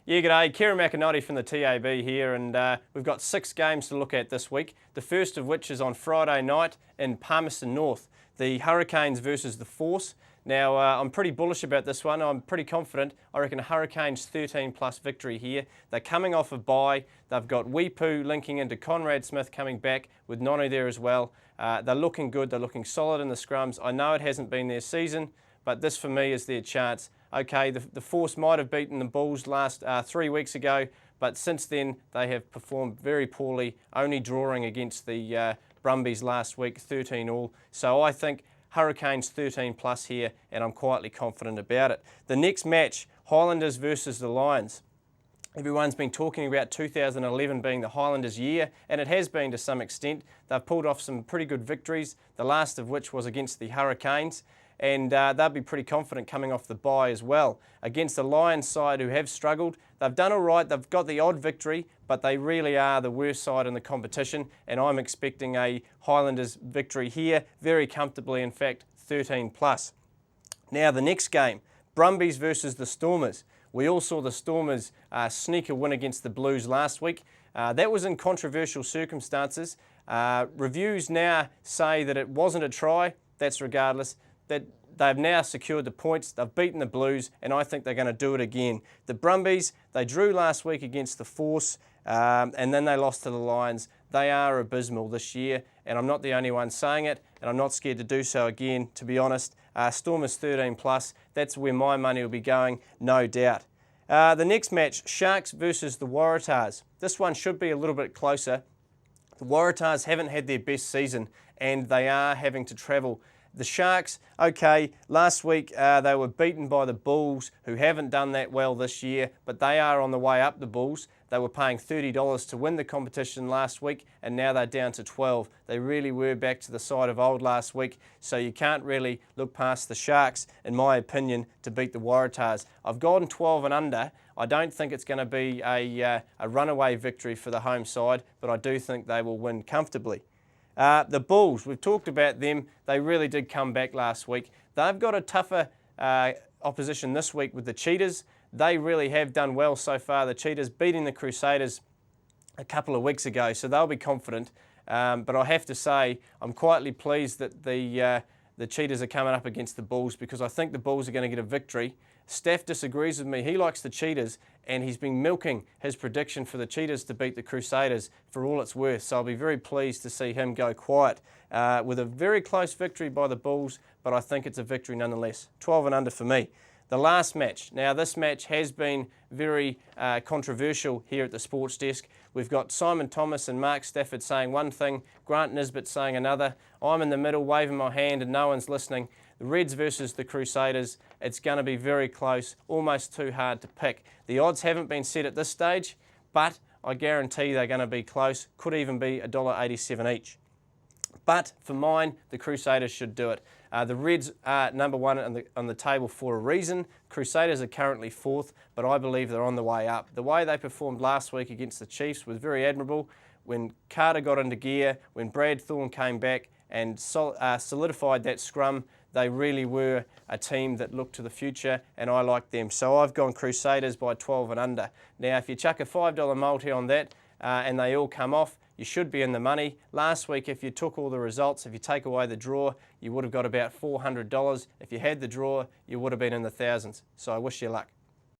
Yeah, g'day. Kieran McIntyre from the TAB here, and we've got 6 games to look at this week. The first of which is on Friday night in Palmerston North, the Hurricanes versus the Force. Now, I'm pretty bullish about this one. I'm pretty confident. I reckon Hurricanes 13+ victory here. They're coming off a bye. They've got Weepu linking into Conrad Smith coming back with Nonu there as well. They're looking good. They're looking solid in the scrums. I know it hasn't been their season, but this for me is their chance. Okay, the Force might have beaten the Bulls last 3 weeks ago, but since then they have performed very poorly, only drawing against the Brumbies last week, 13-all. So I think Hurricanes 13+ here, and I'm quietly confident about it. The next match, Highlanders versus the Lions. Everyone's been talking about 2011 being the Highlanders' year, and it has been to some extent. They've pulled off some pretty good victories, the last of which was against the Hurricanes. And they'll be pretty confident coming off the bye as well. Against the Lions side who have struggled, they've done all right, they've got the odd victory, but they really are the worst side in the competition, and I'm expecting a Highlanders victory here, very comfortably, in fact, 13+. Now the next game, Brumbies versus the Stormers. We all saw the Stormers sneak a win against the Blues last week. That was in controversial circumstances. Reviews now say that it wasn't a try, that's regardless. That they've now secured the points, they've beaten the Blues, and I think they're going to do it again. The Brumbies, they drew last week against the Force, and then they lost to the Lions. They are abysmal this year, and I'm not the only one saying it, and I'm not scared to do so again, to be honest. Stormers 13+, that's where my money will be going, no doubt. The next match, Sharks versus the Waratahs. This one should be a little bit closer. The Waratahs haven't had their best season, and they are having to travel. The Sharks, okay, last week they were beaten by the Bulls, who haven't done that well this year, but they are on the way up, the Bulls. They were paying $30 to win the competition last week, and now they're down to 12. They really were back to the side of old last week, so you can't really look past the Sharks, in my opinion, to beat the Waratahs. I've gone 12 and under. I don't think it's going to be a runaway victory for the home side, but I do think they will win comfortably. The Bulls, we've talked about them. They really did come back last week. They've got a tougher opposition this week with the Cheetahs. They really have done well so far. The Cheetahs beating the Crusaders a couple of weeks ago, so they'll be confident. But I have to say, I'm quietly pleased that the Cheetahs are coming up against the Bulls, because I think the Bulls are going to get a victory. Steph disagrees with me. He likes the Cheetahs, and he's been milking his prediction for the Cheetahs to beat the Crusaders for all it's worth. So I'll be very pleased to see him go quiet with a very close victory by the Bulls, but I think it's a victory nonetheless. 12 and under for me. The last match. Now, this match has been very controversial here at the Sports Desk. We've got Simon Thomas and Mark Stafford saying one thing, Grant Nisbet saying another. I'm in the middle waving my hand and no one's listening. The Reds versus the Crusaders. It's going to be very close, almost too hard to pick. The odds haven't been set at this stage, but I guarantee they're going to be close. Could even be $1.87 each. But for mine, the Crusaders should do it. The Reds are number 1 on the table for a reason. Crusaders are currently 4th, but I believe they're on the way up. The way they performed last week against the Chiefs was very admirable. When Carter got into gear, when Brad Thorne came back and solidified that scrum, they really were a team that looked to the future, and I like them. So I've gone Crusaders by 12 and under. Now, if you chuck a $5 multi on that and they all come off, you should be in the money. Last week, if you took all the results, if you take away the draw, you would have got about $400. If you had the draw, you would have been in the thousands. So I wish you luck.